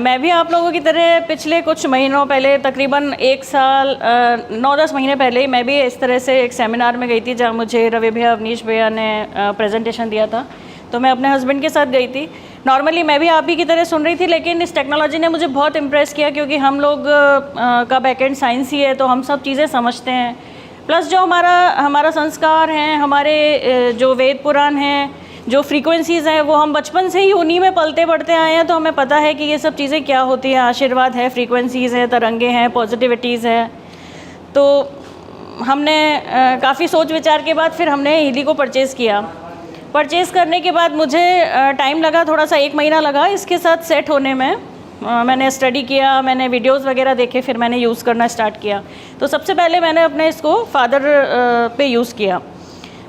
मैं भी आप लोगों की तरह पिछले कुछ महीनों पहले तकरीबन 1 साल 9-10 महीने पहले मैं भी इस तरह से एक सेमिनार में गई थी जहाँ मुझे रवि भैया अवनीश भैया ने प्रेजेंटेशन दिया था। तो मैं अपने हस्बैंड के साथ गई थी। नॉर्मली मैं भी आप ही की तरह सुन रही थी, लेकिन इस टेक्नोलॉजी ने मुझे बहुत इम्प्रेस किया क्योंकि हम लोग का बैकएंड साइंस ही है, तो हम सब चीज़ें समझते हैं। प्लस जो हमारा संस्कार हैं, हमारे जो वेद पुराण हैं, जो फ्रीक्वेंसीज़ हैं, वो हम बचपन से ही उन्हीं में पलते बढ़ते आए हैं, तो हमें पता है कि ये सब चीज़ें क्या होती हैं। आशीर्वाद है, फ्रीक्वेंसीज़ हैं, तरंगे हैं, पॉजिटिविटीज़ हैं। तो हमने काफ़ी सोच विचार के बाद फिर हमने हीली को परचेज़ किया। परचेज़ करने के बाद मुझे टाइम लगा, थोड़ा सा 1 महीना लगा इसके साथ सेट होने में। मैंने स्टडी किया, मैंने वीडियोस वगैरह देखे, फिर मैंने यूज़ करना स्टार्ट किया। तो सबसे पहले मैंने अपने इसको फादर पे यूज़ किया।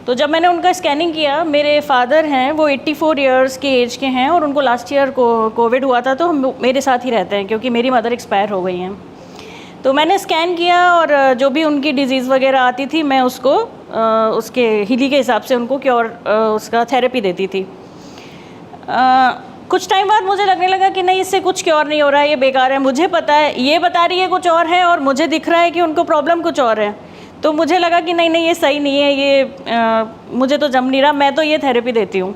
तो जब मैंने उनका स्कैनिंग किया, मेरे फादर हैं वो 84 इयर्स के एज के हैं और उनको लास्ट ईयर कोविड हुआ था, तो हम मेरे साथ ही रहते हैं क्योंकि मेरी मदर एक्सपायर हो गई हैं। तो मैंने स्कैन किया और जो भी उनकी डिजीज़ वगैरह आती थी मैं उसको उसके हीली के हिसाब से उनको क्योर उसका थेरेपी देती थी। कुछ टाइम बाद मुझे लगने लगा कि नहीं, इससे कुछ क्योर नहीं हो रहा है, ये बेकार है। मुझे पता है, ये बता रही है कुछ और है और मुझे दिख रहा है कि उनको प्रॉब्लम कुछ और है। तो मुझे लगा कि नहीं ये सही नहीं है, ये मुझे तो जम नहीं रहा, मैं तो ये थेरेपी देती हूँ।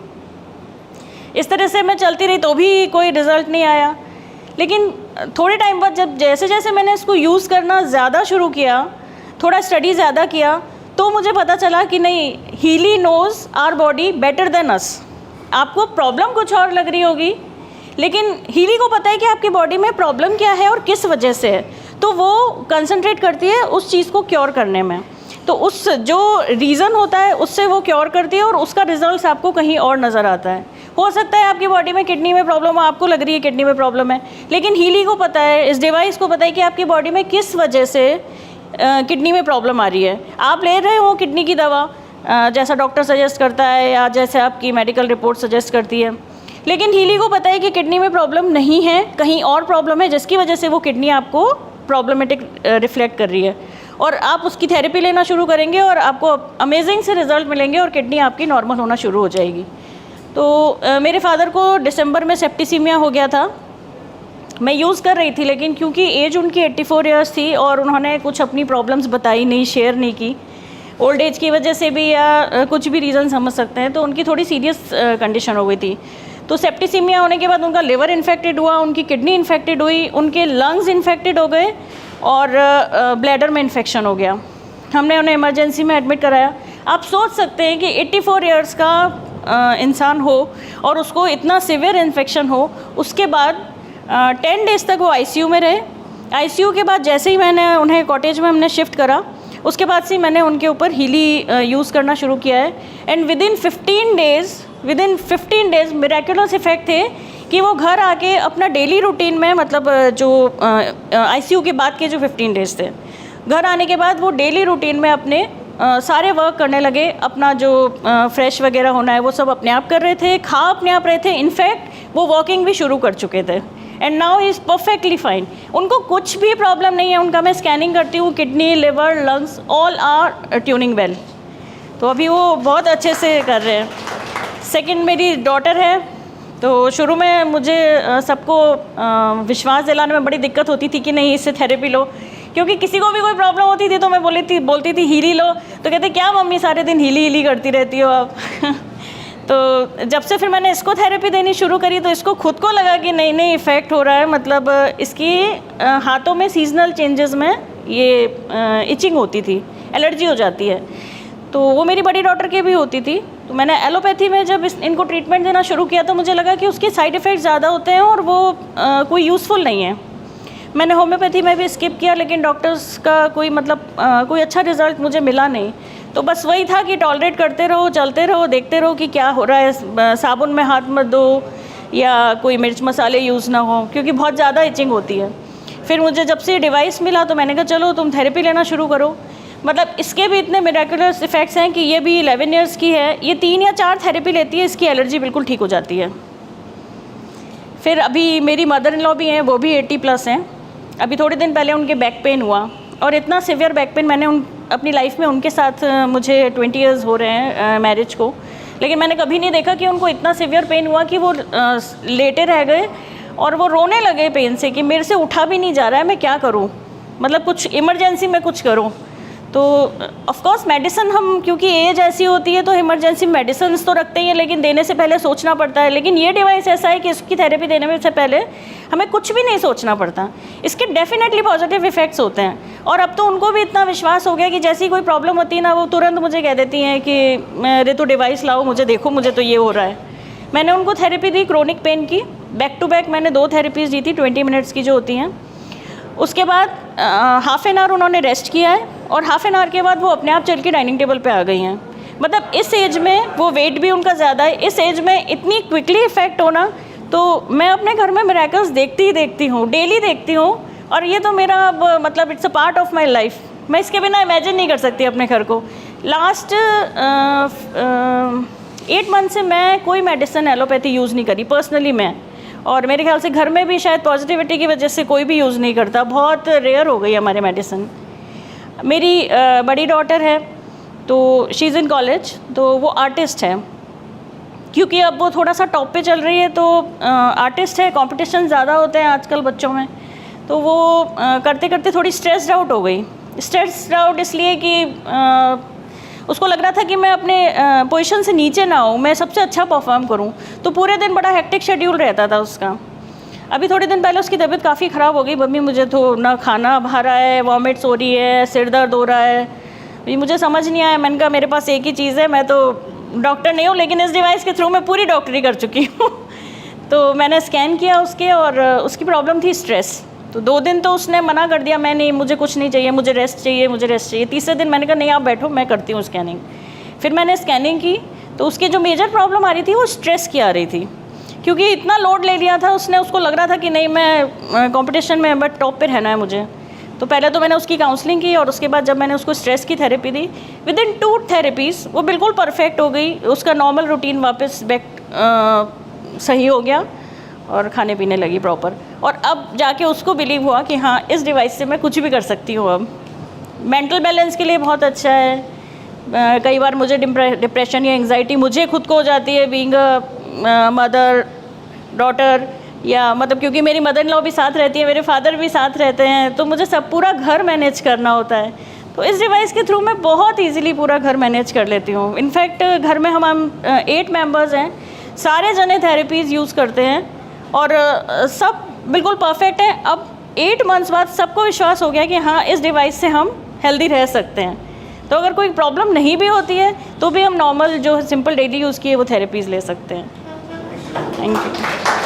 इस तरह से मैं चलती रही तो भी कोई रिज़ल्ट नहीं आया। लेकिन थोड़े टाइम बाद जब जैसे जैसे मैंने इसको यूज़ करना ज़्यादा शुरू किया, थोड़ा स्टडी ज़्यादा किया, तो मुझे पता चला कि नहीं, हीली knows our body better than us. आपको प्रॉब्लम कुछ और लग रही होगी, लेकिन हीली को पता है कि आपकी बॉडी में प्रॉब्लम क्या है और किस वजह से है, तो वो कंसंट्रेट करती है उस चीज़ को क्योर करने में। तो उस जो रीज़न होता है उससे वो क्योर करती है और उसका रिजल्ट आपको कहीं और नज़र आता है। हो सकता है आपकी बॉडी में किडनी में प्रॉब्लम हो, आपको लग रही है किडनी में प्रॉब्लम है, लेकिन हीली को पता है, इस डिवाइस को पता है कि आपकी बॉडी में किस वजह से किडनी में प्रॉब्लम आ रही है। आप ले रहे हो किडनी की दवा जैसा डॉक्टर सजेस्ट करता है या जैसे आपकी मेडिकल रिपोर्ट सजेस्ट करती है, लेकिन हीली को पता है कि किडनी में प्रॉब्लम नहीं है, कहीं और प्रॉब्लम है जिसकी वजह से वो किडनी आपको प्रॉब्लमेटिक रिफ्लेक्ट कर रही है। और आप उसकी थेरेपी लेना शुरू करेंगे और आपको अमेजिंग से रिज़ल्ट मिलेंगे और किडनी आपकी नॉर्मल होना शुरू हो जाएगी। तो मेरे फादर को दिसंबर में सेप्टिसीमिया हो गया था। मैं यूज़ कर रही थी, लेकिन क्योंकि एज उनकी 84 इयर्स थी और उन्होंने कुछ अपनी प्रॉब्लम्स बताई नहीं, शेयर नहीं की, ओल्ड एज की वजह से भी या कुछ भी रीज़न समझ सकते हैं, तो उनकी थोड़ी सीरियस कंडीशन हो गई थी। तो सेप्टिसीमिया होने के बाद उनका लिवर इन्फेक्टेड हुआ, उनकी किडनी इन्फेक्टेड हुई, उनके लंग्स इन्फेक्टेड हो गए और ब्लैडर में इन्फेक्शन हो गया। हमने उन्हें इमरजेंसी में एडमिट कराया। आप सोच सकते हैं कि 84 इयर्स का इंसान हो और उसको इतना सीवियर इन्फेक्शन हो, उसके बाद 10 डेज़ तक वो आईसीयू में रहे। आईसीयू के बाद जैसे ही मैंने उन्हें कॉटेज में हमने शिफ्ट करा, उसके बाद से मैंने उनके ऊपर हीली यूज़ करना शुरू किया है। And within 15 days miraculous effect थे कि वो घर आके अपना डेली रूटीन में, मतलब जो आईसीयू के बाद के जो 15 डेज़ थे, घर आने के बाद वो डेली रूटीन में अपने सारे वर्क करने लगे। अपना जो फ्रेश वगैरह होना है वो सब अपने आप कर रहे थे, खा अपने आप रहे थे, इनफैक्ट वो वॉकिंग भी शुरू कर चुके थे। And now is perfectly fine. उनको कुछ भी प्रॉब्लम नहीं है। उनका मैं स्कैनिंग करती हूँ, kidney, liver, lungs all are tuning well. तो अभी वो बहुत अच्छे से कर रहे हैं। सेकंड मेरी डॉटर है। तो शुरू में मुझे सबको विश्वास दिलाने में बड़ी दिक्कत होती थी कि नहीं, इससे थेरेपी लो, क्योंकि किसी को भी कोई प्रॉब्लम होती थी तो मैं बोलती थी हीली लो, तो कहते क्या मम्मी सारे दिन हीली करती रहती हो आप। तो जब से फिर मैंने इसको थेरेपी देनी शुरू करी तो इसको खुद को लगा कि नहीं इफ़ेक्ट हो रहा है, मतलब इसकी हाथों में सीजनल चेंजेस में ये इचिंग होती थी, एलर्जी हो जाती है। तो वो मेरी बड़ी डॉटर के भी होती थी। तो मैंने एलोपैथी में जब इनको ट्रीटमेंट देना शुरू किया तो मुझे लगा कि उसके साइड इफ़ेक्ट ज़्यादा होते हैं और वो कोई यूज़फुल नहीं है। मैंने होम्योपैथी में भी स्किप किया, लेकिन डॉक्टर्स का कोई कोई अच्छा रिज़ल्ट मुझे मिला नहीं। तो बस वही था कि टॉलरेट करते रहो, चलते रहो, देखते रहो कि क्या हो रहा है। साबुन में हाथ मत दो या कोई मिर्च मसाले यूज़ ना हो, क्योंकि बहुत ज़्यादा इचिंग होती है। फिर मुझे जब से डिवाइस मिला तो मैंने कहा चलो तुम थेरेपी लेना शुरू करो। मतलब इसके भी इतने मिरेकुलस इफ़ेक्ट्स हैं कि ये भी 11 इयर्स की है, ये 3 या 4 थेरेपी लेती है, इसकी एलर्जी बिल्कुल ठीक हो जाती है। फिर अभी मेरी मदर इन लॉ भी हैं, वो भी 80+ हैं। अभी थोड़े दिन पहले उनके बैक पेन हुआ और इतना सिवियर बैक पेन मैंने अपनी लाइफ में उनके साथ, मुझे 20 इयर्स हो रहे हैं मैरिज को, लेकिन मैंने कभी नहीं देखा कि उनको इतना सिवियर पेन हुआ कि वो लेटे रह गए और वो रोने लगे पेन से कि मेरे से उठा भी नहीं जा रहा है, मैं क्या करूं, मतलब कुछ इमरजेंसी में कुछ करूं। तो ऑफ कोर्स मेडिसिन हम, क्योंकि एज ऐसी होती है तो इमरजेंसी मेडिसिन तो रखते ही हैं, लेकिन देने से पहले सोचना पड़ता है। लेकिन ये डिवाइस ऐसा है कि इसकी थेरेपी देने में से पहले हमें कुछ भी नहीं सोचना पड़ता। इसके डेफिनेटली पॉजिटिव इफेक्ट्स होते हैं। और अब तो उनको भी इतना विश्वास हो गया कि जैसी कोई प्रॉब्लम होती है ना, वो तुरंत मुझे कह देती हैं कि मेरे तो डिवाइस लाओ, मुझे देखो, मुझे तो ये हो रहा है। मैंने उनको थेरेपी दी क्रोनिक पेन की, बैक टू बैक मैंने 2 थेरेपीज़ दी थी 20 मिनट्स की जो होती हैं। उसके बाद हाफ़ एन आवर उन्होंने रेस्ट किया है और हाफ़ एन आवर के बाद वो अपने आप चल के डाइनिंग टेबल पे आ गई हैं। मतलब इस एज में, वो वेट भी उनका ज़्यादा है, इस एज में इतनी क्विकली इफ़ेक्ट होना, तो मैं अपने घर में मिरेकल्स देखती ही देखती हूँ, डेली देखती हूँ। और ये तो मेरा अब मतलब it's a part of my life. मैं इसके बिना इमेजिन नहीं कर सकती अपने घर को। लास्ट 8 मंथ से मैं कोई मेडिसिन एलोपैथी यूज़ नहीं करी पर्सनली मैं, और मेरे ख्याल से घर में भी शायद पॉजिटिविटी की वजह से कोई भी यूज़ नहीं करता। बहुत रेयर हो गई हमारे मेडिसिन। मेरी बड़ी डॉटर है तो शी इज़ इन कॉलेज, तो वो आर्टिस्ट है। क्योंकि अब वो थोड़ा सा टॉप पे चल रही है, तो आर्टिस्ट है, कंपटीशन ज़्यादा होते हैं आजकल बच्चों में, तो वो करते करते थोड़ी स्ट्रेस्ड आउट हो गई। स्ट्रेस्ड आउट इसलिए कि उसको लग रहा था कि मैं अपने पोजीशन से नीचे ना हूँ, मैं सबसे अच्छा परफॉर्म करूँ। तो पूरे दिन बड़ा हेक्टिक शेड्यूल रहता था उसका। अभी थोड़े दिन पहले उसकी तबीयत काफ़ी ख़राब हो गई। मम्मी मुझे तो ना खाना भा रहा है, वॉमिट्स हो रही है, सिर दर्द हो रहा है, ये मुझे समझ नहीं आया। मैंने कहा मेरे पास एक ही चीज़ है, मैं तो डॉक्टर नहीं हूँ, लेकिन इस डिवाइस के थ्रू मैं पूरी डॉक्टरी कर चुकी हूँ। तो मैंने स्कैन किया उसके, और उसकी प्रॉब्लम थी स्ट्रेस। तो 2 दिन तो उसने मना कर दिया, मैं नहीं, मुझे कुछ नहीं चाहिए, मुझे रेस्ट चाहिए, मुझे रेस्ट चाहिए। तीसरे दिन मैंने कहा नहीं आप बैठो, मैं करती हूँ स्कैनिंग। फिर मैंने स्कैनिंग की तो उसकी जो मेजर प्रॉब्लम आ रही थी वो स्ट्रेस की आ रही थी, क्योंकि इतना लोड ले लिया था उसने। उसको लग रहा था कि नहीं मैं कंपटीशन में बट टॉप पे रहना है मुझे। तो पहले तो मैंने उसकी काउंसलिंग की, और उसके बाद जब मैंने उसको स्ट्रेस की therapy the, with in 2 therapies वो बिल्कुल परफेक्ट हो गई। उसका नॉर्मल रूटीन वापस बैक सही हो गया और खाने पीने लगी प्रॉपर। और अब जाके उसको बिलीव हुआ कि हाँ इस डिवाइस से मैं कुछ भी कर सकती हूँ। अब मेंटल बैलेंस के लिए बहुत अच्छा है। कई बार मुझे डिप्रेशन या एंग्जाइटी मुझे खुद को हो जाती है, बीइंग अ मदर डॉटर, या मतलब क्योंकि मेरी मदर इन लॉ भी साथ रहती है, मेरे फादर भी साथ रहते हैं, तो मुझे सब पूरा घर मैनेज करना होता है। तो इस डिवाइस के थ्रू मैं बहुत ईजीली पूरा घर मैनेज कर लेती हूँ। इनफैक्ट घर में हम 8 मेंबर्स हैं, सारे जने थेरेपीज़ यूज़ करते हैं और सब बिल्कुल परफेक्ट है। अब 8 मंथ्स बाद सबको विश्वास हो गया कि हाँ इस डिवाइस से हम हेल्दी रह सकते हैं। तो अगर कोई प्रॉब्लम नहीं भी होती है तो भी हम नॉर्मल जो सिंपल डेली यूज़ की है वो थेरेपीज़ ले सकते हैं। Thank you.